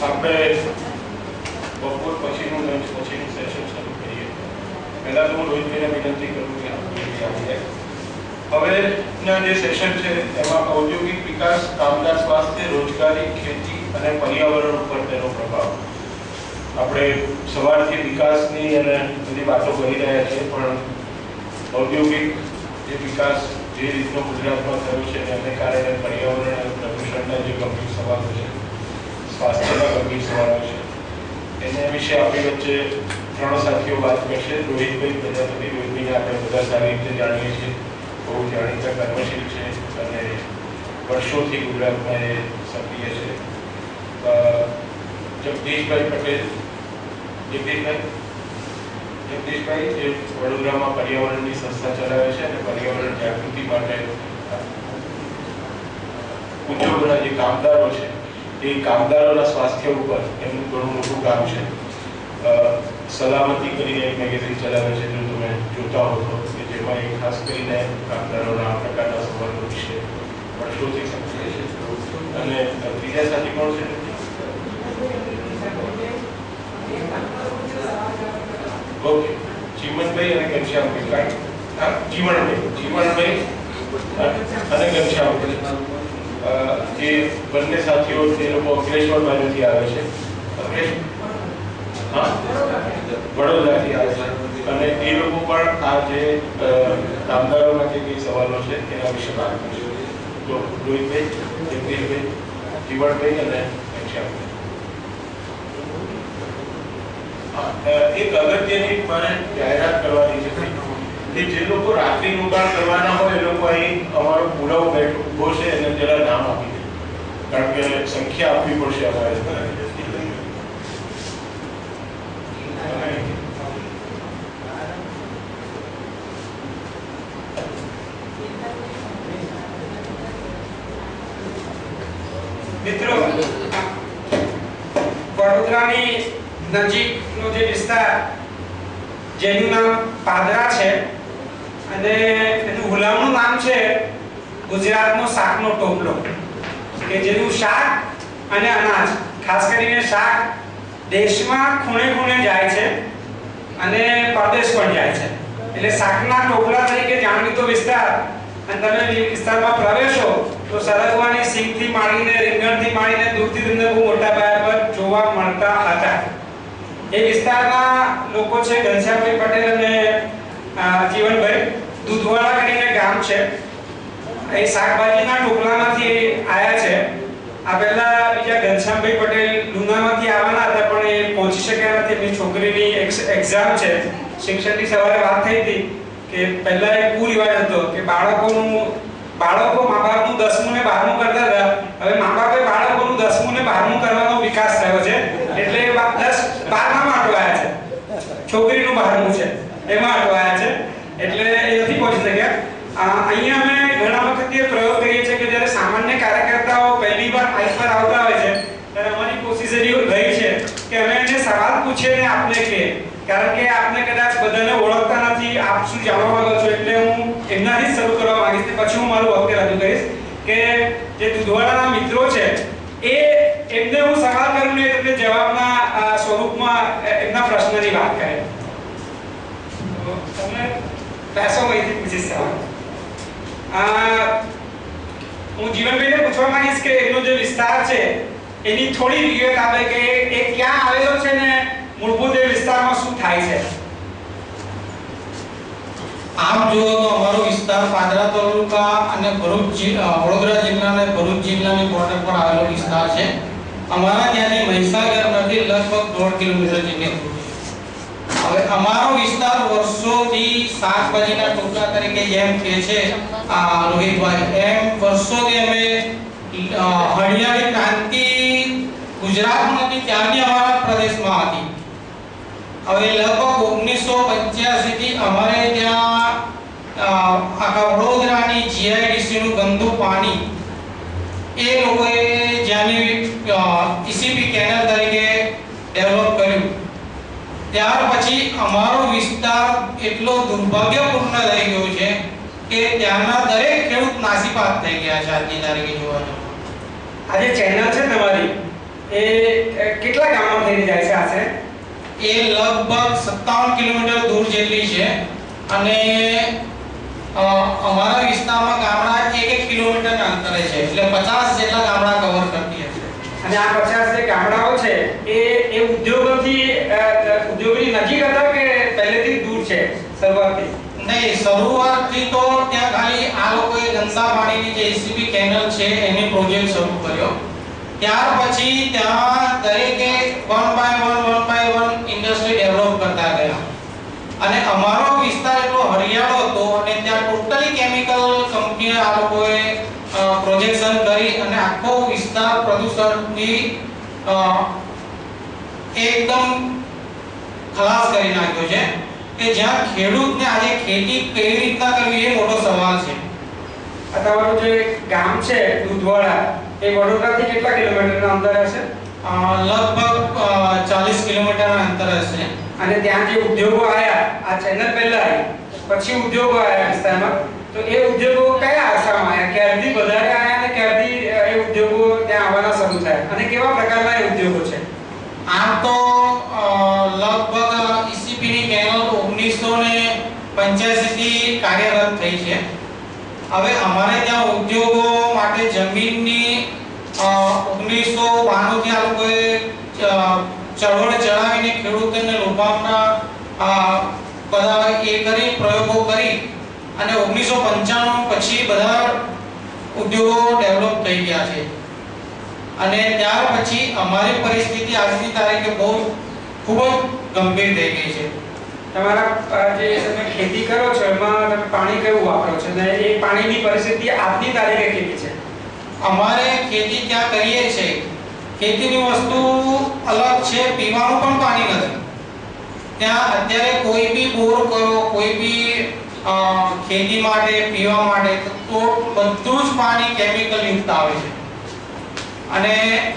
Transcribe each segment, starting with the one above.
આપણે બપોર પછીનું લંચ પછીનું સેશન શરૂ કરીએ. પહેલાં તો હું રોહિતભાઈને વિનંતી કરું કે આવી જાય. હવેના જે સેશન છે એમાં ઔદ્યોગિક વિકાસ, કામદાર સ્વાસ્થ્ય, રોજગારી, ખેતી અને પર્યાવરણ ઉપર તેનો પ્રભાવ. આપણે સવારથી વિકાસની અને બધી વાતો કરી રહ્યા છીએ, પણ ઔદ્યોગિક જે વિકાસ જે રીતનો ગુજરાતમાં થયો છે એને કારણે પર્યાવરણ અને પ્રદૂષણના જે ગંભીર સવાલો છે, સ્વાસ્થ્યના ગંભીર સવાલો છે, એના વિશે આપણી વચ્ચે ત્રણ સાથીઓ વાત કરશે. રોહિતભાઈ પ્રજાપતિ. રોહિતભાઈને આપણે બધા સારી રીતે જાણીએ છીએ, બહુ જાણીતા કર્મશીલ છે અને વર્ષોથી ગુજરાતમાં એ સક્રિય છે. જગદીશભાઈ પટેલ. જગદીશભાઈ જે વડોદરામાં પર્યાવરણની સંસ્થા ચલાવે છે અને પર્યાવરણ જાગૃતિ માટે ઉદ્યોગોના જે કામદારો છે એ કામદારોના સ્વાસ્થ્ય ઉપર એમનું ઘણું મોટું કામ છે. સલામતી કરીને એક મેગેઝિન ચલાવે છે, જો તમે જોતા હો તો, કે જેમાં એ ખાસ કરીને કામદારોના આ પ્રકારના સવાલો વિશે વર્ષોથી સક્રિય છે. અને ત્રીજા સાથી કોણ છે? ઓકે, ચીમનભાઈ અને ઘનશ્યામભાઈ. જીવણભાઈ અને ઘનશ્યામભાઈ, એ બંને સાથીઓ એ લોકો અંકલેશ્વર બાજુથી આવે છે. વડોદરાથી આવે છે અને એ લોકો પણ આ જે કામદારોના જે કઈ સવાલો છે એના વિશે વાત કરશે. તો રોહિતભાઈ, જગદીશભાઈ, જીવણભાઈ અને ઘનશ્યામભાઈ. એક અગત્યની મારે જાહેરાત કરવાની છે કે જે લોકો રાત્રિ રોકાણ કરવાના હોય એ લોકો અહીં અમારો પુરાવો બેઠો ઉભો છે એને જરા નામ આપી દે, કારણ કે સંખ્યા આપવી પડશે અમારે. મિત્રો, વડોદરાની નજીકનો જે વિસ્તાર જેનું નામ પાદરા છે અને એનું હુલામણું નામ છે ગુજરાતનો શાકનો ટોપલો, કે જેનું શાક અને અનાજ, ખાસ કરીને શાક દેશમાં ખૂણે ખૂણે જાય છે અને પરદેશ પણ જાય છે. એટલે શાકના ટોપલા તરીકે જાણીતો વિસ્તાર. અને તમે વિસ્તારમાં પ્રવેશો તો સરગવાની સિંગથી માંડીને રીંગણથી માંડીને દૂરથી તમને બહુ મોટા પાયા પર જોવા મળતા હતા. એ વિસ્તારના લોકો છે ઘનશ્યામભાઈ પટેલ અને જીવનભાઈ. દૂધવાડા કરીને ગામ છે. એ શાકભાજીના ટોપલામાંથી આવ્યા છે. આ પહેલા બીજા ઘનશ્યામભાઈ પટેલ લુણામાંથી આવવાના હતા, પણ એ પહોંચી શક્યા નથી. એમની છોકરીની એક્ઝામ છે. શિક્ષકની સવારે વાત થઈ હતી કે પહેલા એક કુરિવાજ હતો કે બાળકો મા બાપનું 10મું ને 12મું કરતા હતા. હવે મા બાપે બાળકોનું 10મું ને 12મું કરવાનો વિકાસ થયો છે, એટલે 12માં અટવાયા છે. છોકરીનું 12મું છે એમાં અટવાયા છે, એટલે એ નથી પહોંચી શક્યા. અહીંયા અમે ઘણા વખત એ પ્રયોગ કરીએ છીએ કે જ્યારે સામાન્ય કાર્યકર્તાઓ પહેલી વાર માઇક પર આવતા હોય છે ત્યારે અમારી કોશિશ એવી રહી છે કે અમે એને સવાલ પૂછીએ ને આપને કે, કારણ કે આપને કદાચ બધાને ઓળખતા નથી, આપ શું જાણવા માંગો છો, એટલે હું એમનાથી જ શરૂ કરવા માંગીશ. પછી હું મારું વક્તવ્ય રજૂ કરીશ કે જે દૂધવાડાના મિત્રો છે એમને હું સવાલ કરું ને એટલે જવાબના સ્વરૂપમાં એમના પ્રશ્નની વાત કરે. તમને બેસો અહીંથી પૂછીશ સવાલ. હું જીવનભાઈને પૂછવા માંગીશ કે એનો જે વિસ્તાર છે એની થોડી વિગત આપે કે એ ક્યાં આવેલો છે ને મૂળભૂત એ વિસ્તારમાં શું થાય છે. આમ જુઓ તો અમારો વિસ્તાર પાદરા તાલુકા અને વડોદરા જિલ્લાના ભરૂચ જિલ્લાની બોર્ડર પર આવેલો વિસ્તાર છે. અમારા ત્યાંથી મહીસાગર નદી લગભગ 1.5 કિલોમીટર જેટલી દૂર છે. હવે અમારો વિસ્તાર વર્ષોથી શાકભાજીના ટોપલા તરીકે જેમ કે છે રોહિતભાઈ, એમ વર્ષોથી અમે હરિયાળી ક્રાંતિ ગુજરાતમાં હતી ત્યાંની અમારા પ્રદેશમાં હતી. હવે લગભગ 1985 થી અમારે ત્યાં આખા વડોદરાની જીઆઈડીસી નું ગંદુ પાણી એ લોકોએ જ્યાંની ઈસીપી કેનાલ તરીકે ડેવલપ કર્યું. ત્યાર પછી અમારો વિસ્તાર એટલો દુર્ભાગ્યપૂર્ણ થઈ ગયો છે કે ત્યાંના દરેક ખેડૂત નાસીપાત થઈ ગયા છે આજની તારીખે જોવા જઈએ. આ જે ચેનલ છે તમારી એ હશે? એ લગભગ 57 કિલોમીટર દૂર જેટલી છે અને અમારા વિસ્તારમાં ગામડા 1 કિલોમીટરના અંતરે છે, એટલે 50 જેટલા ગામડા કવર કરતી હશે. અને આ 50 જે ગામડાઓ છે એ ઉદ્યોગોની નજીક હતા કે પહેલેથી દૂર છે શરૂઆતથી? નહીં, શરૂઆતથી તો ત્યાં ખાલી આ લોકોએ ગંદા પાણીની જે એસીબી કેનલ છે એની પ્રોજેક્ટ શરૂ કર્યો. ત્યાર પછી ત્યાં દરેકે 1 બાય 1 ઇન્ડસ્ટ્રી ડેવલપ કરતા ગયા અને અમારો વિસ્તાર એટલો હરિયાળો હતો અને ત્યાં ટોટલી કેમિકલ કંપનીએ આ લોકોએ પ્રોજેક્શન કરી અને આખો વિસ્તાર પ્રદૂષણથી એકદમ ખલાસ કરી નાખ્યો છે કે જ્યાં ખેડૂતને આજે ખેતી કેવી રીતના કરવી એ મોટો સવાલ છે. આ તમારું જે ગામ છે દૂધવાડા એ વડોદરાથી કેટલા કિલોમીટરના અંતરે હશે? લગભગ 40 કિલોમીટરના અંતરે હશે. અને ત્યાં જે ઉદ્યોગો આયા, આ ચેનલ પહેલા આવી પછી ઉદ્યોગો આયા વિસ્તારમાં, તો એ ઉદ્યોગો કયા આસામાં આયા, ક્યારથી વધારે આયા અને ક્યારથી એ ઉદ્યોગો ત્યાં આવવાના શરૂ થયા અને કેવા પ્રકારના એ ઉદ્યોગો છે? આમ તો લગભગ ઈસીપી ની કેનલ 1985 થી કાર્યરત થઈ છે. હવે અમારે ત્યાં ઉદ્યોગો માટે જમીનની 1992 થી આ લોકોએ ચળવળ ચડાવીને ખેડૂતોને લોભાવના બધા એ કરી પ્રયોગો કરી અને 1995 પછી બધા ઉદ્યોગો ડેવલપ થઈ ગયા છે. અને ત્યાર પછી અમારી પરિસ્થિતિ આજની તારીખે બહુ ખૂબ જ ગંભીર થઈ ગઈ છે. તમારા જે તમે ખેતી કરો છો એમાં તમે પાણી કેવું વાપરો છો અને એ પાણીની પરિસ્થિતિ આજની તારીખે કેવી છે? અમારે ખેતી ત્યાં કરીએ છીએ, ખેતીની વસ્તુ અલગ છે, પીવાનું પણ પાણી નથી. ત્યાં અત્યારે કોઈ બી બોર કરો, કોઈ બી ખેતી માટે પીવા માટે તો બધું જ પાણી કેમિકલ યુક્ત આવે છે. અને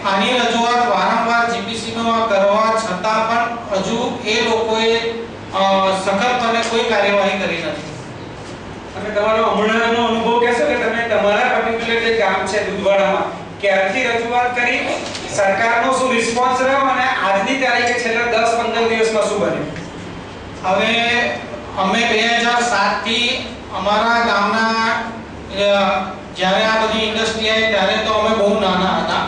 આની રજૂઆત વારંવાર જીપીસીબીમાં કરવા છતાં પણ હજુ એ લોકોએ સખતપણે કોઈ કાર્યવાહી કરી નથી. તમે તમારો હમણાંનો અનુભવ કહેશો કે તમે તમારા પર્ટિક્યુલર જે ગામ છે દૂધવાડામાં ક્યારથી રજૂઆત કરી, સરકારનો શું રિસ્પોન્સ રહ્યો અને આજની તારીખે છેલ્લા 10-15 દિવસમાં શું બન્યું? હવે અમે 2007 થી અમારા ગામના જ્યારે આ બધી ઇન્ડસ્ટ્રી આવી ત્યારે તો અમે બહુ નાના હતા.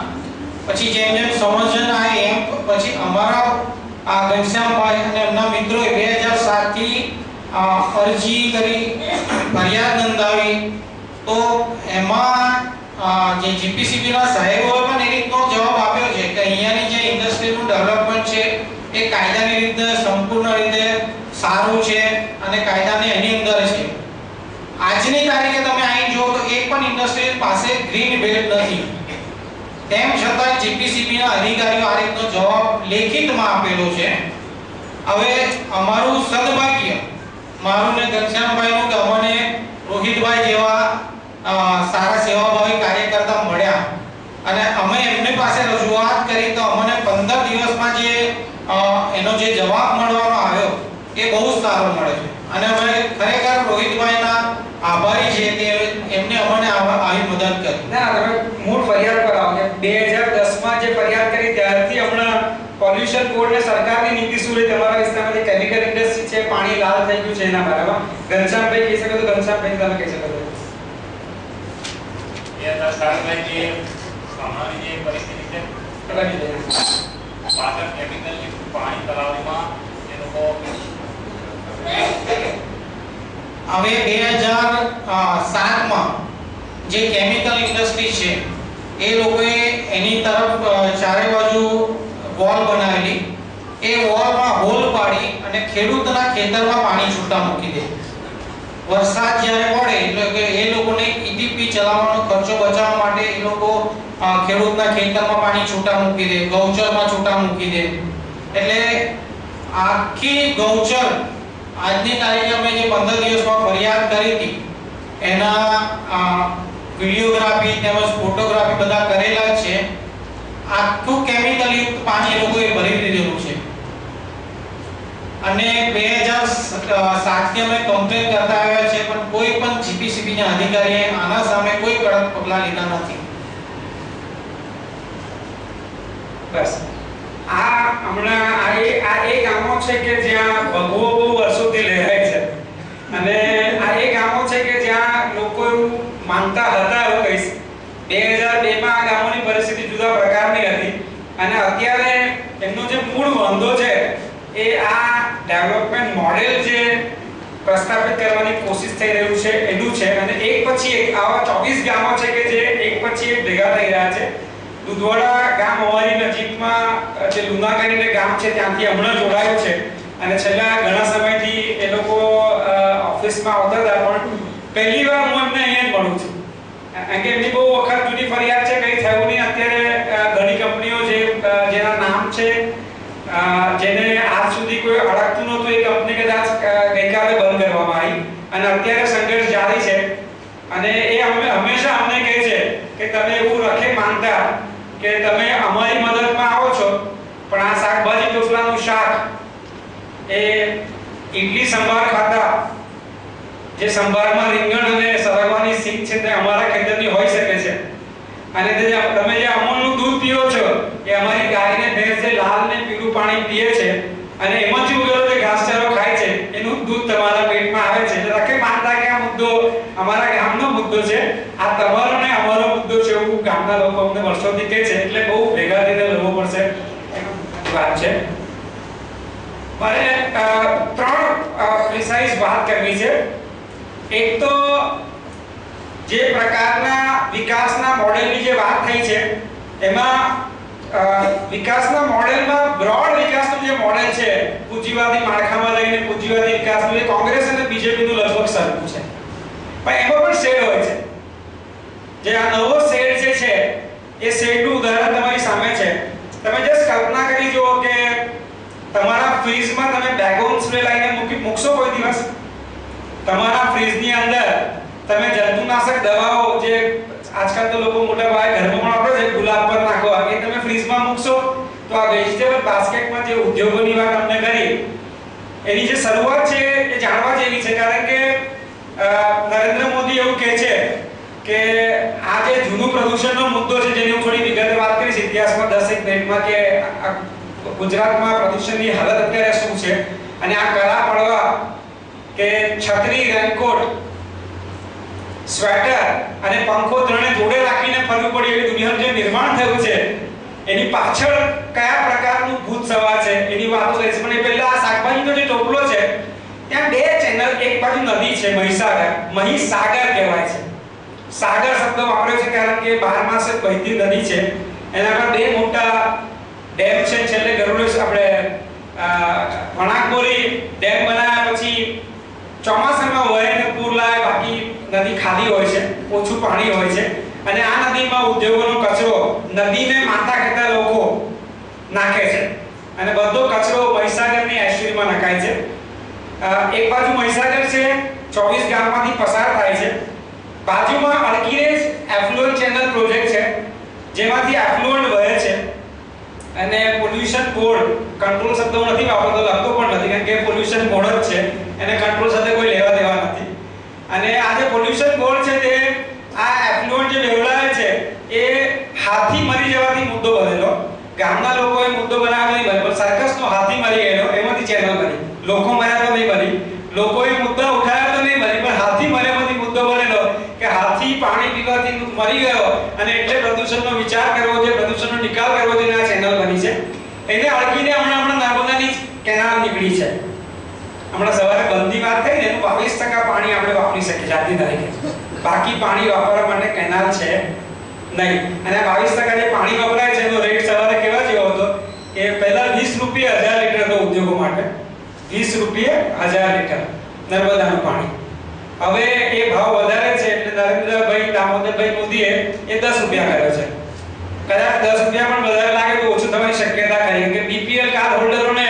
પછી જેમ જેમ સમજણ આવી એમ પછી અમારા આ ઘનશ્યામભાઈ અને એમના મિત્રોએ 2007 થી અરજી કરી, ફરિયાદ નોંધાવી. તો એમાં જે જીપીસીબીના સાહેબોએ પણ એ રીતનો જવાબ આપ્યો છે કે અહીંયાની જે ઇન્ડસ્ટ્રીનું ડેવલપમેન્ટ છે એ કાયદાની રીતે સંપૂર્ણ રીતે સારું છે અને કાયદાની એની અંદર છે. આજની તારીખે તમે અહીં જો તો એક પણ ઇન્ડસ્ટ્રી પાસે ગ્રીન બેલ્ટ નથી. તેમ છતાં જીપીસીબીના અધિકારીઓ આ રીતનો જવાબ લેખિતમાં આપેલો છે. હવે અમારું સદભાગ્ય, મારું ને ઘનશ્યામભાઈનું, કે અમને રોહિતભાઈ જેવા સારા સેવાભાવી કાર્યકર્તા મળ્યા અને અમે એમની પાસે રજૂઆત કરી તો અમને 15 દિવસમાં જે એનો જે જવાબ મળવાનો આવ્યો એ બહુ સારો મળે છે અને અમે ખરેખર રોહિતભાઈના આભારી છે કે એમને અમને આવી મદદ કરી. ના, તમે મૂળ ફરિયાદ પર આવો કે 2010 માં જે ફરિયાદ કરી ત્યારથી હમણાં પોલ્યુશન બોર્ડ ને સરકારની નીતિ શું રહી તમારા વિસ્તારમાં જે કેમિકલ ઇન્ડસ્ટ્રી છે, પાણી લાલ થઈ ગયું છે એના બારામાં ઘનશ્યામભાઈ કહી શકો તો ઘનશ્યામભાઈ તમે કહી શકો છો. ये सरकारभाई જે સામાન્ય જે પરિસ્થિતિ છે પાછળ કેમિકલ પાણી તળાવમાં એ લોકો હવે 2007 માં જે કેમિકલ ઇન્ડસ્ટ્રી છે એ લોકોએ એની તરફ ચારે બાજુ વોલ બનાવેલી. એ વોલમાં હોલ પાડી અને ખેડૂતના ખેતરમાં પાણી છૂટા મૂકી દે. વરસાદ જ્યારે પડે એટલે કે એ લોકોને ઈટીપી ચલાવવાનો ખર્ચો બચાવવા માટે એ લોકો ખેડૂતના ખેતરમાં પાણી છૂટા મૂકી દે, ગૌચરમાં છૂટા મૂકી દે. એટલે આખી ગૌચર આજની તારીખે અમે જે 15 દિવસમાં ફરિયાદ કરી હતી એના વિડિયોગ્રાફી તેમજ ફોટોગ્રાફી બધા કરેલા છે. આખું કેમિકલ યુક્ત પાણી એ લોકોએ ભરી દીધેલું છે અને 2007 થી અમે કમ્પ્લેન કરતા આવ્યા છે પણ કોઈ પણ જીપીસીબીના અધિકારીએ આના સામે કોઈ કડક પગલાં લીધા નથી. બસ આ હમણાં આ એ ગામો છે કે જ્યાં ભગવો બહુ વર્ષોથી લહેરાય છે અને આ એ ગામો છે કે જ્યાં લોકો એવું માનતા હતા, એવું કહીશ 2002 માં આ ગામોની પરિસ્થિતિ જુદા પ્રકારની હતી અને અત્યારે એમનો જે મૂળ વાંધો છે એ આ ડેવલપમેન્ટ મોડેલ જે પ્રસ્થાપિત કરવાની કોશિશ થઈ રહ્યું છે એનું છે અને એક પછી એક આવા 24 ગામો છે કે જે એક પછી એક ભેગા થઈ રહ્યા છે. દુધવાડા ગામ અમારી નજીકમાં જે લુના કરીને ગામ છે ત્યાંથી હમણાં જોડાયું છે અને છેલ્લા ઘણા સમયથી એ લોકો ઓફિસમાં આવતા હતા, પણ પહેલી વાર હું એમને અહીંયા જ મળું છું. કારણ કે એમની બહુ વખત જૂની ફરિયાદ છે, કંઈ થયું નહીં. અત્યારે ઘણી કંપનીઓ જેના નામ છે જેને આજ સુધી કોઈ અડકતું નહોતું, એ કંપની કદાચ ગઈકાલે બંધ કરવામાં આવી અને અત્યારે સંઘર્ષ જારી છે. અને એ હંમેશા અમને કહે છે કે તમે એવું રખે માનતા કે તમે અમારી મદદમાં આવો છો, પણ આ શાકભાજી ટોપલાનું શાક એ ઇડલી સંભાર ખાતા જે સંભારમાં રીંગણ અને સરગવાની સિંગ છે તે અમારા ખેતરની હોઈ શકે છે અને તમે જે અમૂલનું દૂધ પીઓ છો એ અમારી ગાયને ભેંસ જે લાલ ને પીળું પાણી પીએ છે અને એમાંથી ઉગેલો જે ઘાસચારો ખાય છે એનું દૂધ તમારા પેટમાં આવે છે. એટલે રખે માનતા કે આ મુદ્દો અમારા ગામનો મુદ્દો છે, આ તમારો ને અમારો મુદ્દો છે એવું ગામના લોકો અમને વર્ષોથી કહે છે. એટલે બહુ ભેગા થઈને લડવું પડશે વાત છે. મારે ત્રણ પ્રિસાઇઝ વાત કરવી છે. એક તો જે પ્રકારના વિકાસના મોડેલની જે વાત થઈ છે એમાં વિકાસના મોડેલમાં બ્રોડ વિકાસનું જે મોડેલ છે પૂંજીવાદી માળખામાં લઈને પૂંજીવાદી વિકાસનું એ કોંગ્રેસ અને બીજેપીનું લગભગ સરખું છે, પણ એમાં પણ શેડ હોય છે. જે આ નવો શેડ જે છે એ શેડનું ઉદાહરણ તમારી સામે છે. તમે જસ્ટ કલ્પના કરી જુઓ કે તમારા ફ્રીજમાં તમે બેગોન સ્પ્રે લઈને મૂકશો કોઈ દિવસ? તમારા ફ્રીજની અંદર તમે જંતુનાશક દવાઓ જે આજકાલ તો લોકો મોટા ભાગે ઘરમાં પણ વાપરે છે, ગુલાબ પર નાખવા, એ તમે ફ્રીજમાં મૂકશો તો આ વેજીટેબલ બાસ્કેટમાં જે ઉદ્યોગોની વાત અમને કરી એની જે શરૂઆત છે એ જાણવા જેવી છે. કારણ કે નરેન્દ્ર મોદી એવું કહે છે કે આ જે જૂનું પ્રદૂષણનો મુદ્દો છે જેની હું થોડી વિગતે વાત કરીશ ઇતિહાસમાં 10 મિનિટમાં કે ગુજરાતમાં પ્રદૂષણની હાલત અત્યારે શું છે અને આ કરા પડવા કે છત્રી, રેનકોટ, સ્વેટર અને પંખો ત્રણે જોડે રાખીને ફરવું પડે એવી દુનિયાનું જે નિર્માણ થયું છે એની પાછળ કયા પ્રકારનું ભૂત સવાર છે એની વાતો કરીશ. પણ એ પહેલા આ શાકભાજીનો જે ટોપલો છે ત્યાં બે ચેનલ, એક બાજુ નદી છે મહીસાગર કહેવાય છે. સાગર શબ્દ વાપર્યો છે કારણ કે 12 માસે વહેતી નદી છે. એના પર બે મોટા ડેમ છે. છેલ્લે ગરુડેશ આપણે વણાકબોરી ડેમ બનાવ્યા પછી ચોમાસામાં વહેને પૂર લાવે, બાકી નદી ખાલી હોય છે, ઓછું પાણી હોય છે અને આ નદીમાં ઉદ્યોગોનો કચરો નદીને માતા કહેતા લોકો નાખે છે અને બધો કચરો મહીસાગરની એસ્ટ્યુરીમાં નખાય છે. એક બાજુ મહીસાગર છે, 24 ગામમાંથી પસાર થાય છે. બાજુમાં અડકીરેજ એફ્લુઅન્ટ ચેનલ પ્રોજેક્ટ છે જેમાંથી એફ્લુઅન્ટ વહે છે અને પોલ્યુશન બોર્ડ, કંટ્રોલ શબ્દ હું નથી વાપરતો, લખતો પણ નથી કારણ કે પોલ્યુશન બોર્ડ જ છે, એને કંટ્રોલ સાથે કોઈ લેવા દેવા નથી. અને આ જે પોલ્યુશન બોર્ડ છે તે આ એફ્લુઅન્ટ જે વેવડાવે છે એ હાથી મરી જવાથી મુદ્દો બનેલો. ગામના લોકોએ મુદ્દો બનાવ્યો નહીં બને, પણ સર્કસનો હાથી મરી ગયેલો એમાંથી ચેનલ બની. લોકો મર્યા તો નહીં બની, લોકોએ મુદ્દા ઉઠાવ્યા તો નહીં બની, પણ હાથી મર્યામાંથી મુદ્દો બનેલો કે હાથી પાણી પીવાથી મરી ગયો અને એટલે પ્રદૂષણનો વિચાર કરવો જોઈએ, પ્રદૂષણનો નિકાલ કરવો જોઈએ. આ ચેનલ બની છે. એને અડકીને હમણાં નર્મદાની કેનાલ નીકળી છે. હમણાં સવારે બંધની વાત થઈ ને એનું 22% પાણી આપણે વાપરી શકીએ આજની તારીખે, બાકી પાણી વાપરવા માટે કેનાલ છે નહીં. અને 22% જે પાણી વપરાય છે એનો રેટ સવારે કેવા જેવો હતો કે પહેલા 20 રૂપિયા 1000 લીટર હતો ઉદ્યોગો માટે, 20 રૂપિયા 1000 લીટર નર્મદાનું પાણી. હવે એ ભાવ વધારે છે એટલે નરેન્દ્રભાઈ દામોદરભાઈ મોદીએ એ 10 રૂપિયા કર્યો છે. કદાચ 10 રૂપિયા પણ વધારે લાગે તો ઓછું થવાની શક્યતા ખરી કે બીપીએલ કાર્ડ હોલ્ડરોને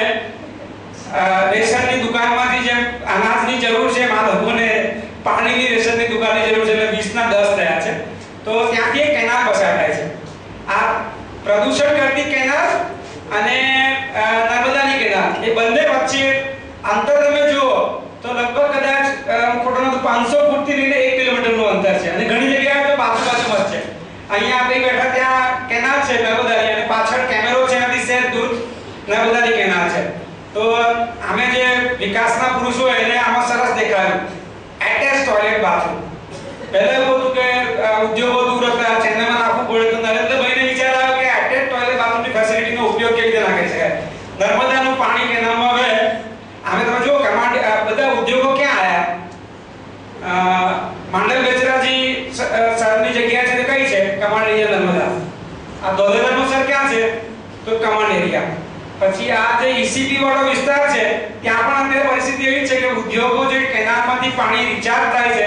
રેશનની દુકાનમાંથી જેમ અનાજની જરૂર છે આ લોકોને પાણીની રેશનની દુકાનની જરૂર છે એટલે 20 ના 10 થયા છે. તો ત્યાંથી એક કેનાલ પસાર થાય છે. આ પ્રદૂષણ કરતી કેનાલ અને નર્મદાની કેનાલ એ બંને વચ્ચે અંતર તમે જુઓ તો લગભગ કદાચ ખોટો નથી 500 ફૂટથી લઈને 1 કિલોમીટરનું અંતર છે અને ઘણી જગ્યાએ તો બાજુ છે. અહીંયા આપણે બેઠા ત્યાં કેનાલ છે નર્મદાની અને પાછળ કેનાલ ના બધાની કેનાલ છે. તો અમે જે વિકાસના પુરુષો એને આમાં સરસ દેખાયું એટેચ ટોયલેટ બાથરૂમ. પહેલા એવું હતું કે ઉદ્યોગો દૂર હતા, ચેન્નઈમાં નાખવું પડે, તો નરેન્દ્રભાઈને વિચાર આવ્યો કે એટેચ ટોયલેટ બાથરૂમની ફેસિલિટીનો ઉપયોગ કેવી રીતે ના કરી શકાય. નર્મદાનું પાણી કેનાલમાં હવે અમે તમે જો કમાન્ડ બધા ઉદ્યોગો ક્યાં આયા? માંડલ બેચરાજી સરની જગ્યા છે તે કઈ છે? Command area Narmada. આ દોલેરાનો સર ક્યાં છે? તો કમાન્ડ એરિયા. પછી આ જે ઈસીપી વાળો વિસ્તાર છે ત્યાં પણ અત્યારે પરિસ્થિતિ એવી છે કે ઉદ્યોગો જે કેનાલમાંથી પાણી રિચાર્જ થાય છે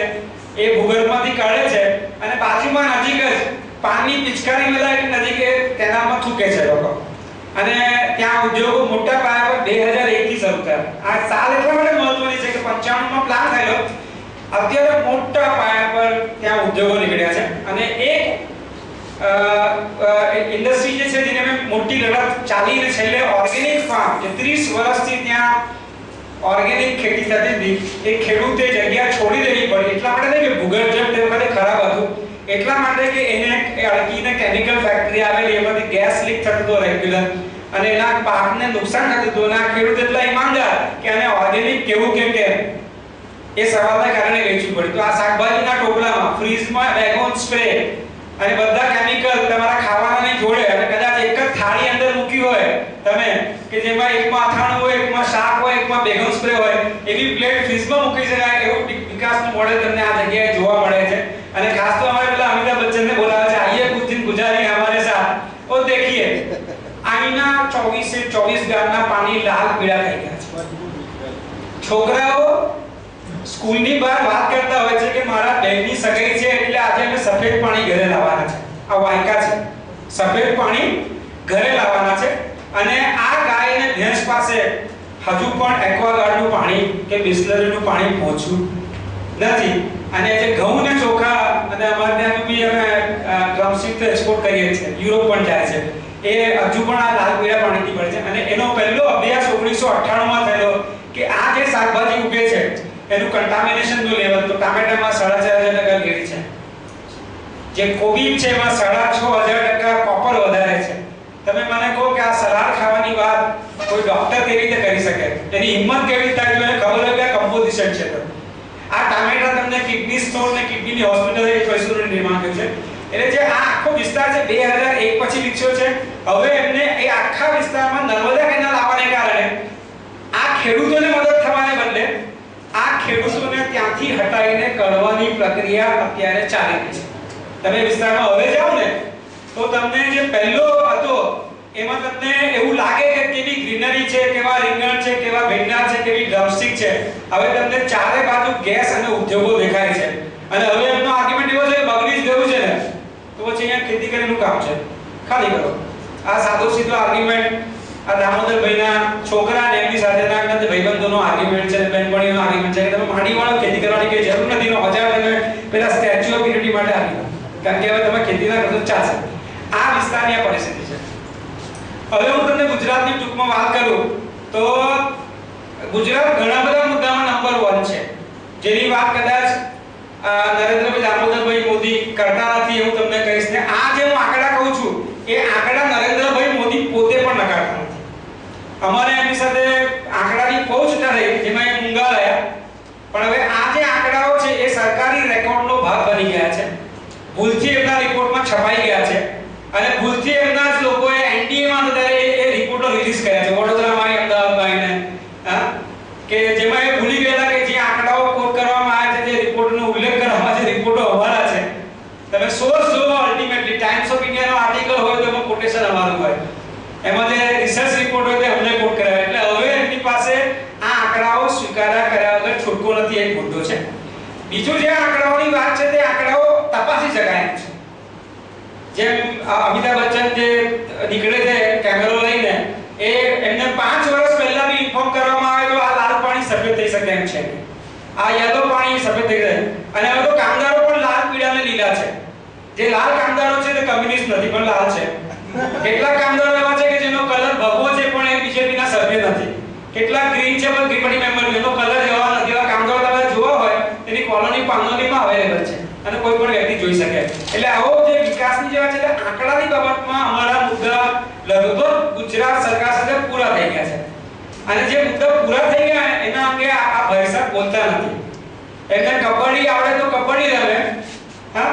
એ ભૂગર્ભમાંથી કાઢે છે અને બાજુમાં નજીક જ પાણી પિચકારી મેલા એટલે નજીક એ કેનાલમાં થૂકે છે લોકો. અને ત્યાં ઉદ્યોગો મોટા પાયા પર 2001 થી શરૂ થયા. આ સાલ એટલા માટે મહત્વની છે કે 95 માં પ્લાન થયેલો, અત્યારે મોટા પાયા પર ત્યાં ઉદ્યોગો નીકળ્યા છે. અને એક ઇન્ડસ્ટ્રી જે છે જેને મેં મોટી લડત ચાલીને છેલ્લે ઓર્ગેનિક ફાર્મ જે 30 વર્ષથી ત્યાં ઓર્ગેનિક ખેતી થતી હતી એ ખેડૂતે જગ્યા છોડી દેવી પડી. એટલા માટે નહીં કે ભૂગર્ભ જળ તે વખતે ખરાબ હતું, એટલા માટે કે એને અડકીને કેમિકલ ફેક્ટરી આવેલી એમાંથી ગેસ લીક થતો હતો રેગ્યુલર અને એના પાકને નુકસાન થતું હતું. અને આ ખેડૂત એટલા ઈમાનદાર કે આને ઓર્ગેનિક કેવું કેમ કે એ સવાલના કારણે વેચવું પડ્યું. તો આ શાકભાજીના ટોપલામાં ફ્રીઝમાં બેગોન સ્પ્રે અને બધા કેમિકલ તમારા ખાવાના જોડે અને કદાચ એક જ થાળી અંદર મૂકી હોય તમે કે જેમાં એકમાં અથાણું હોય, એકમાં શાક હોય, એકમાં બેગન સ્પ્રે હોય, એવી પ્લેટ ફ્રીઝમાં મૂકી શકાય એવું વિકાસનું મોડેલ તમને આ જગ્યાએ જોવા મળે છે. અને ખાસ તો અમારે પેલા અમિતાભ બચ્ચનને બોલાવે છે, આઈએ કુછ દિન ગુજારી હમારે સાથ और देखिए આઈના 24 ગામના પાણી લાલ પીળા થઈ ગયા છે. છોકરાઓ સ્કૂલની બહાર વાત કરતા હોય છે કે મારા બહેનની સગાઈ છે એટલે આજે અમે સફેદ પાણી ઘરે લાવવાના છે. આ વાયકા છે, સફેદ પાણી ઘરે લાવવાના છે. અને આ ગાય અને ભેંસ પાસે હજુ પણ એક્વાગાર્ડનું પાણી કે બિસ્લરીનું પાણી પહોંચ્યું નથી. અને જે ઘઉં ને ચોખા અને અમારે ત્યાં બી અમે ડ્રમસ્ટિક એક્સપોર્ટ કરીએ છીએ, યુરોપ પણ જાય છે, એ હજુ પણ આ લાલ પીળા પાણીથી પડે છે. અને એનો પહેલો અભ્યાસ 1998 માં થયેલો કે આ જે શાકભાજી ઉગે છે એનું કન્ટામિનેશનનું લેવલ તો ટામેટામાં 4.5% લેડી છે, જે કોબી છે એમાં 6.5% કોપર વધારે છે. તમે મને કહો કે આ સલાડ ખાવાની વાત કોઈ ડોક્ટર કેવી રીતે કરી શકે? એની હિંમત કેવી થાય જો એને ખબર હોય કે કમ્પોઝિશન છે. તો આ ટામેટા તમને કિડની સ્ટોન ને કિડનીની હોસ્પિટલ એક પૈસાનું નિર્માણ કર્યું છે. એટલે જે આ આખો વિસ્તાર છે 2001 પછી વિકસ્યો છે. હવે એમને એ આખા વિસ્તારમાં નર્મદા કેનાલ આવવાને કારણે આ ખેડૂતોને મદદ થવાને બદલે આ ખેડૂતોને ત્યાંથી હટાવીને કાઢવાની પ્રક્રિયા અત્યારે ચાલી રહી છે. તમે વિસ્તારમાં હવે જાઓ ને તો તમને જે પહેલો હતો એમાં તમને એવું લાગે કે કેવી ગ્રીનરી છે, કેવા રીંગણ છે, કેવા ભીંડા છે, કેવી ડ્રમસ્ટિક છે. હવે તમને ચારે બાજુ ગેસ અને ઉદ્યોગો દેખાય છે. અને હવે એમનો આર્ગ્યુમેન્ટ એવો છે કે બગડી જ ગયું છે ને તો પછી અહીંયા ખેતી કરીનું કામ છે, ખાલી કરો. આ સાદો સીધો આર્ગ્યુમેન્ટ આ દામોદરભાઈના છોકરા ને એમની સાથેના નંદ ભાઈબંધોનો આર્ગ્યુમેન્ટ છે, બેનપણીનો આર્ગ્યુમેન્ટ છે કે તમે માડીવાળો ખેતી કરવાની કઈ જરૂર નથી, નો હજાર તમે પેલા સ્ટેચ્યુ ઓફ યુનિટી માટે આપી કારણ કે હવે તમે ખેતી ના કરશો ચાલશે. આ વિસ્તારની આ પરિસ્થિતિ છે. હવે હું તમને ગુજરાતની ટૂંકમાં વાત કરું તો ગુજરાત ઘણા બધા મુદ્દામાં નંબર 1 છે, જેની વાત કદાચ નરેન્દ્રભાઈ દામોદરભાઈ મોદી કરતા નથી એવું તમને કહીશ. ને આ જે હું આંકડા કહું છું એ આંકડા નરેન્દ્રભાઈ મોદી પોતે પણ નકારતા નથી. અમારે એમની સાથે આંકડાની પહોંચ નથી જેમાં એ મૂંગા રહ્યા, પણ હવે આ જે આંકડાઓ છે એ સરકારી રેકોર્ડનો ભાગ બની ગયા છે. ભૂલથી એમના રિપોર્ટમાં છપાઈ ગયા છે અને ભૂલથી એમના જ લોકોએ એનડીએમાં અત્યારે એ રિપોર્ટો રિલીઝ કર્યા છે વડોદરામાં, અમદાવાદમાં આવીને, કે જેમાં એ ભૂલી ગયેલા કે જે આંકડાઓ કોટ કરવામાં આવ્યા છે, જે રિપોર્ટનો ઉલ્લેખ કરવામાં છે, રિપોર્ટો અમારા છે. તમે સોર્સ જોવો, અલ્ટિમેટલી ટાઈમ્સ ઓફ ઇન્ડિયાનો આર્ટિકલ હોય તો એમાં કોટેશન અમારું હોય, એમાં જે રિસર્ચ રિપોર્ટ હોય તે અમને કોટ કરાવે. એટલે હવે એમની પાસે આ આંકડાઓ સ્વીકાર્યા કર્યા વગર છૂટકો નથી, એક મુદ્દો છે. બીજું જે આંકડાઓની વાત છે તે આંકડાઓ તપાસી શકાય છે. જેમ અમિતાભ બચ્ચન જે નીકળે છે કેમેરો લઈને એ એમને 5 વર્ષ પહેલા બી ઇન્ફોર્મ કરવામાં આવે તો આ લાલ પાણી સફેદ થઈ શકે એમ છે, આ યલો પાણી સફેદ થઈ જાય. અને હવે તો કામદારો પણ લાલ, પીળા અને લીલા છે. જે લાલ કામદારો છે તે કમ્યુનિસ્ટ નથી પણ લાલ છે. કેટલાક કામદારો એવા છે કે જેનો કલર ભગવો છે પણ એ બીજેપીના સભ્ય નથી. કેટલાક ગ્રીન છે પણ ગ્રીન મેમ્બર એનો કલર જેવા નથી. એવા કામદારો તમે જોવા હોય એની કોલોની પાનોલીમાં અવેલેબલ છે અને કોઈ પણ વ્યક્તિ જોઈ શકે. એટલે આવો જે વિકાસની જેવા છે આંકડાની બાબતમાં અમારા મુદ્દા લગભગ ગુજરાત સરકાર સાથે પૂરા થઈ અને જે મુદ્દા પૂરા થઈ ગયા એના અંગે આ ભાઈ સાહેબ બોલતા નથી. એમને કબડ્ડી આવડે તો કબડ્ડી રમે, હા,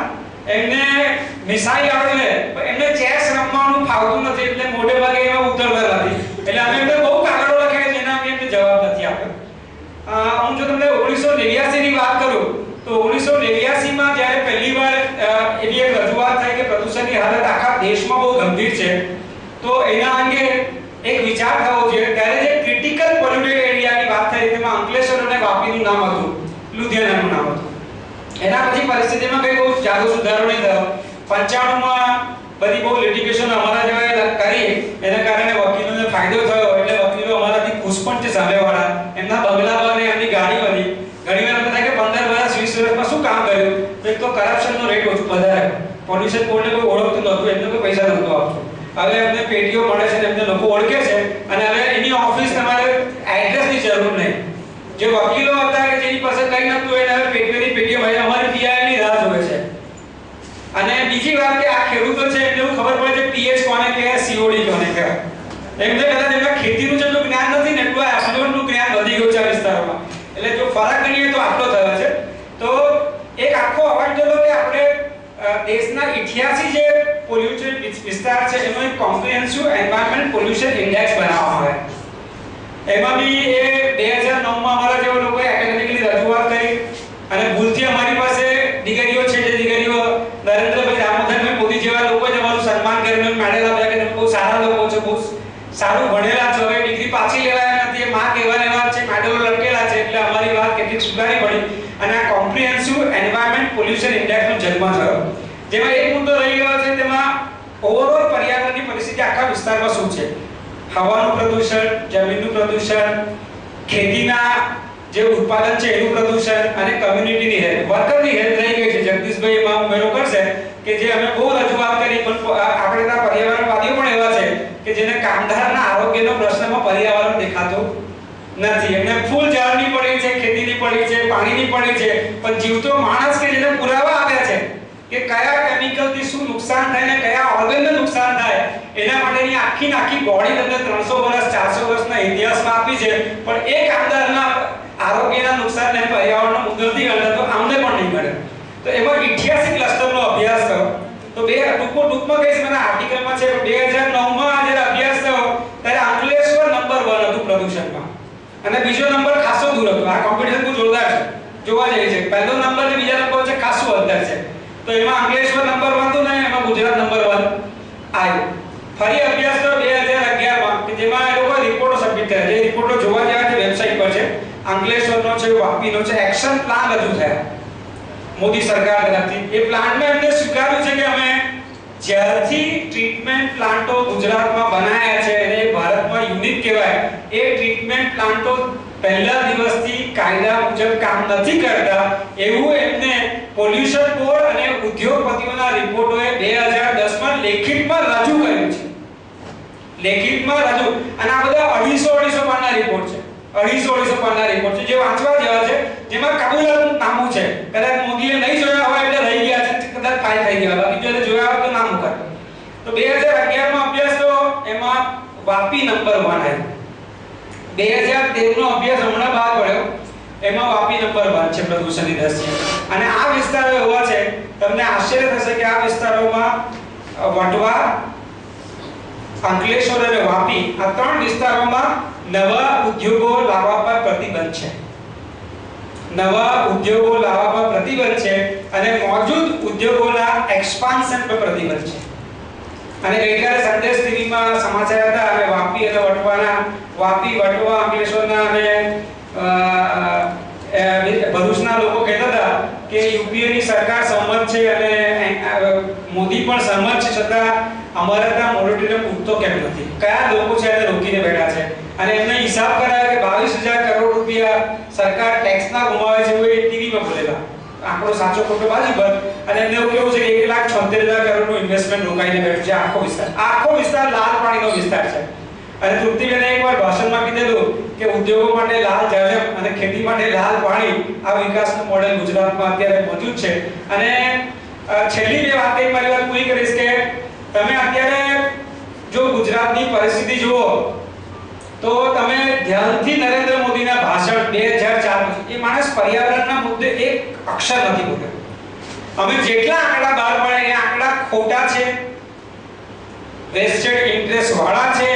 એમને મિસાઈ આવડે, એમને ચેસ રમવાનું ફાવતું નથી એટલે મોટે ભાગે એમાં ઉતરતા નથી. એટલે અમે એમને બહુ કાગળો લખ્યા છે એના અંગે એમને જવાબ નથી આપ્યો. હું જો તમને 1989 ની વાત કરું તો 1989 માં જ્યારે પહેલીવાર એવી એક રજૂઆત થઈ કે પ્રદૂષણની હાલત આખા દેશમાં બહુ ગંભીર છે તો એના અંગે એક વિચાર થવો જોઈએ. ત્યારે જે ક્રિટિકલ પોલ્યુટેડ એરિયાની વાત થઈ તેમાં અંકલેશ્વર અને વાપીનું નામ હતું, લુધિયાણાનું નામ હતું. એના પછી પરિસ્થિતિમાં કઈ બહુ જાજો સુધારો નહીં થયો. 95 માં બધી બહુ લિટિગેશન અમારા જેવાએ કરી એના કારણે વકીલોને ફાયદો થયો એટલે વકીલો અમારાથી ખુશ પણ છે સામેવાળા. એમના બંગલા બને, એમની ગાડી બની. ઘણીવાર એમ થાય કે 15 વર્ષ 20 વર્ષમાં શું કામ કર્યું? એક તો કરપ્શનનો રેટ ઓછો વધારે, પોલ્યુશન બોર્ડને કોઈ ઓળખતું નહોતું, એમને કોઈ પૈસા નહોતો આપતો. હવે એમને પેટીઓ મળે છે, એમને લોકો ઓળખે છે અને હવે એની ઓફિસ તમારે એડ્રેસની જરૂર નહીં. જે વકીલો હતા કે જેની પાસે કંઈ નહોતું એને હવે પેટીઓ મળે, અમારી પીઆઈની રાહ જોવે છે. અને બીજી વાત કે આ ખેડૂતો છે એમને ખબર પડે છે પીએચ કોને કહેવાય, સીઓડી કોને કહેવાય. એમને કદાચ એમના ખેતીનું જેટલું જ્ઞાન નથી ને એટલું એફ્લુએન્ટનું જ્ઞાન વધી ગયું છે આ વિસ્તારોમાં. એટલે જો ફરક ગણીએ તો આટલો થયો છે. તો એક આખો અવાજ જોલો કે આપણે દેશના 88 જે પોલ્યુટેડ વિસ્તાર છે એનો એક કોમ્પ્રિહેન્સિવ એન્વાયરમેન્ટ પોલ્યુશન ઇન્ડેક્સ બનાવવામાં આવે. એમાં બી એ 2009 માં અમારા જેવા લોકોએ એકેડેમિકલી રજૂઆત કરી અને ભૂલથી અમારી પાસે દીકરીઓ છે જે દીકરીઓ નરેન્દ્રભાઈ દામોદરભાઈ મોદી જેવા લોકોએ અમારું સન્માન કરીને મેડલ આપ્યા કે તમે બહુ સારા લોકો છો, બહુ સારું ભણેલા છો, હવે ડિગ્રી પાછી લેવાય નથી, એ માં કહેવાને વાત છે, મેડલો લટકેલા છે એટલે અમારી વાત કેટલીક સુધારી પડી અને આ કોમ્પ્રિહેન્સિવ એન્વાયરમેન્ટ પોલ્યુશન ઇન્ડેક્સનો જન્મ થયો. જેમાં એક મુદ્દો રહી ગયો છે તેમાં ઓવરઓલ પર્યાવરણની પરિસ્થિતિ આખા વિસ્તારમાં શું છે. હવાનું પ્રદૂષણ, જમીનનું પ્રદૂષણ, ખેતીના જે ઉત્પાદન છે એનું પ્રદૂષણ અને કમ્યુનિટીની હેલ્થ, વર્કરની હેલ્થ રહી ગઈ છે. જગદીશભાઈ એમાં ઉમેરો કરશે કે જે અમે બહુ રજૂઆત કરી પણ આપણા પર્યાવરણવાદીઓ પણ એવા છે કે જેને કામદારના આરોગ્યનો પ્રશ્નમાં પર્યાવરણ દેખાતું નથી. એમને ફૂલ ઝાડની પડી છે, ખેતીની પડી છે, પાણીની પડી છે, પણ જીવતો માણસ કે જેને પુરાવા આવ્યા છે કે કયા કેમિકલથી શું નુકસાન થાય ને કયા ઓર્ગનને નુકસાન થાય એના માટેની આખી બોડી તમને 300 વર્ષ 400 વર્ષના ઇતિહાસમાં આપી છે, પણ એક કામદારના આરોગ્યના નુકસાનને પર્યાવરણનો મુદ્દો નથી ગણતા તો આમને પણ નહીં મળે. તો એમાં 88 ક્લસ્ટરનો અભ્યાસ કર્યો. તો ટૂંકમાં કહીશ મને આર્ટિકલમાં છે 2009 માં જ્યારે અભ્યાસ થયો ત્યારે અંકલેશ્વર નંબર 1 હતું પ્રદૂષણમાં અને બીજો નંબર ખાસો દૂર હતો. આ કોમ્પિટિશન બહુ જોરદાર છે, જોવા જેવી છે. પહેલો નંબર અને બીજા નંબર વચ્ચે ખાસું અંતર છે. તો એમાં અંકલેશ્વર નંબર 1 હતું ને એમાં ગુજરાત નંબર 1 આવ્યો. ફરી અભ્યાસ કર્યો 2011 માં કે જેમાં એ લોકો રિપોર્ટો સબમિટ કર્યા. જે રિપોર્ટો જોવા જેવા છે વેબસાઇટ પર છે. અંકલેશ્વરનો છે, વાપીનો છે, એક્શન પ્લાન રજૂ થયા મોદી સરકાર તરફથી. એ પ્લાનમાં એમને સ્વીકાર્યું છે કે અમે જ્યારથી ટ્રીટમેન્ટ પ્લાન્ટો ગુજરાતમાં બનાવ્યા છે અને ભારતમાં યુનિક કહેવાય એ ટ્રીટમેન્ટ પ્લાન્ટો પહેલા દિવસથી કાયદા મુજબ કામ નથી કરતા એવું એમને પોલ્યુશન બોર્ડ અને ઉદ્યોગપતિઓના રિપોર્ટોએ 2010 માં લેખિતમાં રજૂ કર્યું છે. લેખિતમાં રજૂ અને આ બધા 250 પાનાના રિપોર્ટ છે. 250 પાનાના રિપોર્ટ છે જે વાંચવા જેવા છે. જેમાં કબૂલાતનું નામું છે. કદાચ મોદીએ નહીં જોયા હોય એટલે રહી ગયા છે, કદાચ ફાઇલ થઈ ગયા, બાકી જો જોયા હોય તો નામ ઉપર. તો 2011 માં અભ્યાસ તો એમાં વાપી નંબર 1 આવ્યો. 2013 નો અભ્યાસ હમણાં બહાર પડ્યો એમાં વાપી નંબર 1 છે પ્રદૂષણની દ્રષ્ટિએ. અને આ વિસ્તારો એવા છે તમને આશ્ચર્ય થશે કે આ વિસ્તારોમાં વટવા, અંકલેશ્વર અને વાપી આ 3 વિસ્તારોમાં નવા ઉદ્યોગો લાવવા પર પ્રતિબંધ છે. નવા ઉદ્યોગો લાવવા પર પ્રતિબંધ છે અને મોજૂદ ઉદ્યોગોના એક્સપાન્શન પર પ્રતિબંધ છે. અને ગઈકાલે સંદેશ ટીવીમાં સમાચાર હતા અને વાપી અને વટવાના વટવા અંકલેશ્વરના અને ભરૂચના લોકો કહેતા હતા કે યુપીએની સરકાર સહમત છે અને મોદી પણ સહમત છે છતાં અમારા ત્યાં મોરેટોરિયમ પૂરતો કેમ નથી? કયા લોકો છે એને રોકીને બેઠા છે? અને એમને હિસાબ કરાયો કે 22,000 કરોડ રૂપિયા સરકાર ટેક્સના ગુમાવે છે એવું એ ટીવીમાં બોલેલા. આંકડો સાચો ખોટો બાજુ પર. અને એમને એવું કેવું છે કે 1,76,000 કરોડનું ઇન્વેસ્ટમેન્ટ રોકાઈને બેઠું છે આખો વિસ્તાર લાલ પાણીનો વિસ્તાર છે. અને તૃપ્તિબેને એકવાર ભાષણમાં કીધેલું કે ઉદ્યોગો માટે લાલ જળમ અને ખેતી માટે લાલ પાણી આ વિકાસનું મોડેલ ગુજરાતમાં અત્યારે મોજૂદ છે. અને છેલ્લી બે વાત એક મારી વાત પૂરી કરીશ કે તમે અત્યારે જો ગુજરાતની પરિસ્થિતિ જુઓ તો તમે ધ્યાનથી નરેન્દ્ર મોદીના ભાષણ 2004 એ માણસ પર્યાવરણના મુદ્દે એક અક્ષર નથી બોલ્યો. અમે જેટલા આંકડા બહાર પાડ્યા એ આંકડા ખોટા છે, વેસ્ટેડ ઇન્ટરેસ્ટ વાળા છે,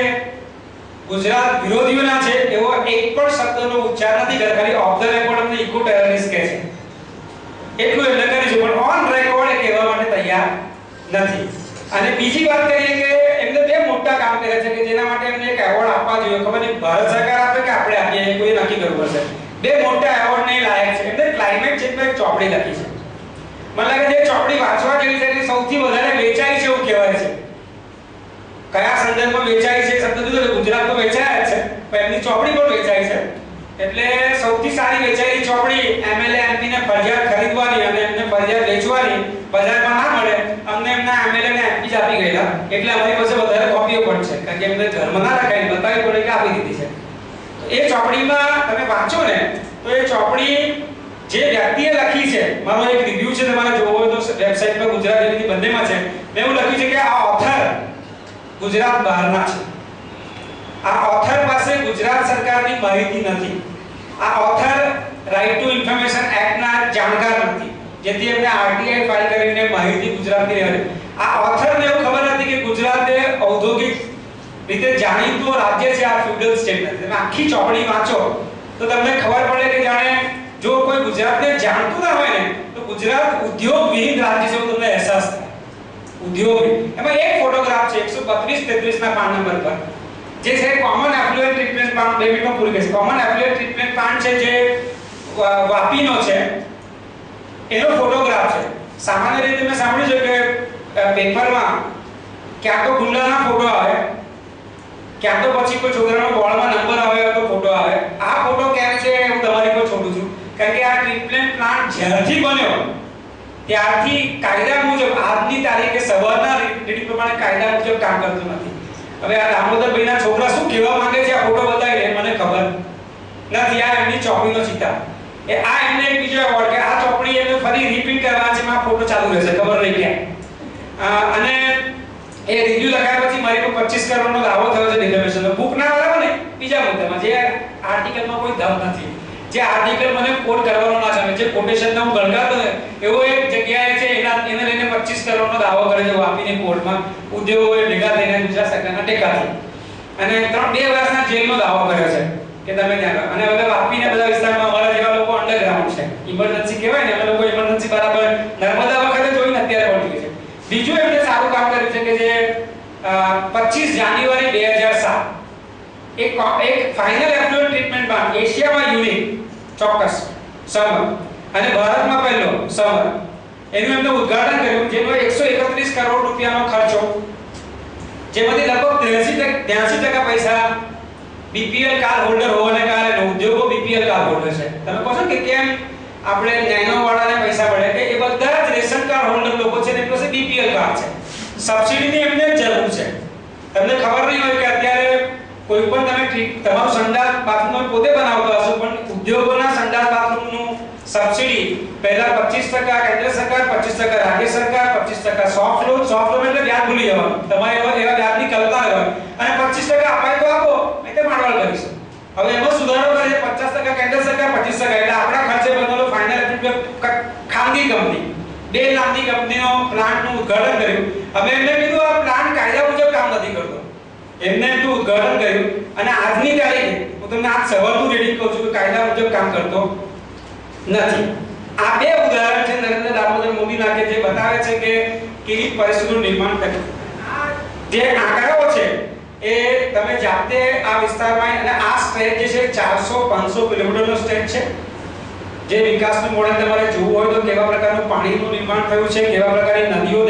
ગુજરાત વિરોધીઓના છે, એવો એક પણ શબ્દનો ઉચ્ચાર નથી કર્યો. ખાલી ઓફ ધ રેકોર્ડ અમને ઇકો ટેરરિસ્ટ કહે છે એટલું એટલે કરીશું, પણ ઓન રેકોર્ડ એ કહેવા માટે તૈયાર નથી. અને બીજી વાત કરીએ કે એમને બે મોટા કામ કર્યા છે કે જેના માટે એમને એક એવોર્ડ આપવા જોઈએ. ખબર નહીં ભારત સરકાર આપે કે આપણે આપીએ, એ કોઈ નક્કી કરવું પડશે. બે મોટા એવોર્ડ ને લાયક છે. એમને ક્લાઇમેટ ચેન્જ પર એક ચોપડી લખી છે. મને લાગે છે ચોપડી વાંચવા જેવી છે કે સૌથી વધારે વેચાઈ છે એવું કહેવાય છે. કયા સંદર્ભમાં વેચાઈ છે શબ્દ જુદો, ગુજરાત તો વેચાય છે, પણ એમની ચોપડી પણ વેચાય છે. એટલે સૌથી સારી વેચાયેલી ચોપડી એમએલએ એમપી ને ફરજિયાત ખરીદવાની અને એમને ફરજિયાત વેચવાની, બજારમાં ના મળે. અમને એમના એમએલએ ને એમપી જ આપી ગયેલા, એટલે અમારી પાસે વધારે કોપીઓ પણ છે, કારણ કે એમને ઘરમાં ના રખાય, બતાવી પડે કે આપી દીધી છે. તો એ ચોપડીમાં તમે વાંચો ને તો એ ચોપડી જે વ્યક્તિએ લખી છે, મારો એક રિવ્યુ છે, તમારે જોવો હોય તો વેબસાઈટ પર ગુજરાતી હિન્દી બંનેમાં છે. મેં એવું લખ્યું છે કે આ ઓથર ગુજરાત બહારના છે. આ ઓથર પાસે ગુજરાત સરકારની માહિતી નથી. આ ઓથર રાઈટ ટુ ઇન્ફોર્મેશન એક્ટના જાણકાર નથી, જેથી એમને આરટીઆઈ ફાઇલ કરીને માહિતી ગુજરાતની રહેલી. આ ઓથરને એવું ખબર નથી કે ગુજરાત એ ઔદ્યોગિક રીતે જાણીતું રાજ્ય છે, આ ફ્યુડલ સ્ટેટ નથી. તમે આખી ચોપડી વાંચો તો તમને ખબર પડે કે જાણે જો કોઈ ગુજરાતને જાણતું ના હોય ને તો ગુજરાત ઉદ્યોગ વિહીન રાજ્ય છે એવું તમને અહેસાસ થાય. ઉદ્યોગ એમાં એક ફોટોગ્રાફ છે 132-33 ના પાન નંબર પર, જે છે કોમન એફ્લુએન્ટ ટ્રીટમેન્ટ પ્લાન્ટ. 2 મિનિટમાં પૂરી કરીશ. કોમન એફ્લુએન્ટ ટ્રીટમેન્ટ પ્લાન્ટ છે જે વાપીનો છે, એનો ફોટોગ્રાફ છે. સામાન્ય રીતે મેં સાંભળ્યું છે કે પેપરમાં ક્યાં તો ગુંડાના ફોટો આવે, ક્યાં તો પછી કોઈ છોકરાનો બોર્ડમાં નંબર આવે તો ફોટો આવે. આ ફોટો કેમ છે હું તમારી પર છોડું છું, કારણ કે આ ટ્રીટમેન્ટ પ્લાન્ટ જ્યારથી બન્યો ત્યારથી કાયદા મુજબ આજની તારીખે સવારના રીડિંગ પ્રમાણે કાયદા મુજબ કામ કરતું નથી. હવે આ દામોદરભાઈના છોકરા શું કહેવા માંગે છે આ ફોટો બતાવીને મને ખબર નથી. આ એમની ચોપડીનો ચિતાર એ આ એમને એક બીજો એવોર્ડ કે આ ચોપડી એમને ફરી રિપીટ કરવા છે, આ ફોટો ચાલુ રહેશે ખબર નહીં ક્યાં. અને એ રિવ્યુ લખાયા પછી મારી પર 25 કરોડનો દાવો થયો છે ડિફેમેશનનો. બુક ના આવે ને બીજા મુદ્દામાં જે આર્ટિકલમાં કોઈ દમ નથી, જે આર્ટિકલ મને કોટ કરવાનો ના છે, જે કોટેશનને હું ગણગાતો ને એવો એક જગ્યાએ છે એને લઈને 25 કરોડનો દાવો કરે છે વાપીની કોર્ટમાં. ઉદ્યોગોએ ભેગા થઈને ગુજરાત સરકારના ટેકાથી અને 2 વર્ષના જેલનો દાવો કર્યો છે કે તમે ત્યાં. અને હવે વાપીના બધા વિસ્તારમાં અમારા જેવા લોકો અંડરગ્રાઉન્ડ છે, ઇમરજન્સી કહેવાય ને, અમે લોકો ઇમરજન્સી બરાબર નર્મદા વખતે જોઈને અત્યારે પહોંચી છે. બીજું એમને સારું કામ કર્યું છે કે જે 25 જાન્યુઆરી 2007 એક ફાઇનલ એફ્લુએન્ટ ટ્રીટમેન્ટ પ્લાન્ટ એશિયામાં યુનિક ચોક્કસ સમર અને ભારતમાં પહેલો સમર એનું એમને ઉદ્ઘાટન કર્યું, જેનો 131 કરોડ રૂપિયાનો ખર્ચો, જેમાંથી લગભગ 83% પૈસા બીપીએલ કાર્ડ હોલ્ડર હોવાને કારણે ઉદ્યોગો બીપીએલ કાર્ડ હોલ્ડર છે. તમે કહો છો કે કેમ આપણે નેનો વાળાને પૈસા મળે, કે એ બધા જ રેશન કાર્ડ હોલ્ડર લોકો છે ને એમની પાસે બીપીએલ કાર્ડ છે. સબસિડીની એમને જરૂર છે. તમને ખબર નહીં હોય કે અત્યારે કોઈ પણ તમે તમારું સંડાસ બાથરૂમ પોતે બનાવતા હશો, પણ ઉદ્યોગોના સંડાસ બાથરૂમનું સબસિડી પહેલા 25% કેન્દ્ર સરકાર, 25% રાજ્ય સરકાર, 25% સોફ્ટ લોન એટલે વ્યાજ ભૂલી જવાનું, તમારે એવા વ્યાજની કલ્પના હોય અને 25% અપાય તો આપો, નહીં તો માંડવાળ કરીશું. હવે એમાં સુધારો કરે છે 50% કેન્દ્ર સરકાર, 25% એટલે આપણા ખર્ચે બનેલો ફાઇનલ ખાનગી કંપની 2 નામની કંપનીનો પ્લાન્ટનું ઉદ્ઘાટન કર્યું. હવે એમને કીધું આ પ્લાન્ટ કાયદા મુજબ કામ નથી કરતો. એમને એમનું ઉદ્ઘાટન કર્યું અને આજની તારીખે હું તમને આજ સવારનું રીડિંગ કહું છું કે કાયદા મુજબ કામ કરતો નથી. આ 2 ઉદાહરણ છે નરેન્દ્ર દામોદર મોદીના કે જે બતાવે છે કે કેવી પરિસ્થિતિનું નિર્માણ થયું. જે આંકડાઓ છે એ તમે જાતે આ વિસ્તારમાં અને આ સ્ટ્રેચ જે છે 400-500 કિલોમીટરનો સ્ટ્રેચ છે. જે વિકાસનું મોડેલ તમારે જોવું હોય તો કેવા પ્રકારનું પાણીનું નિર્માણ થયું છે, કેવા પ્રકારની નદીઓ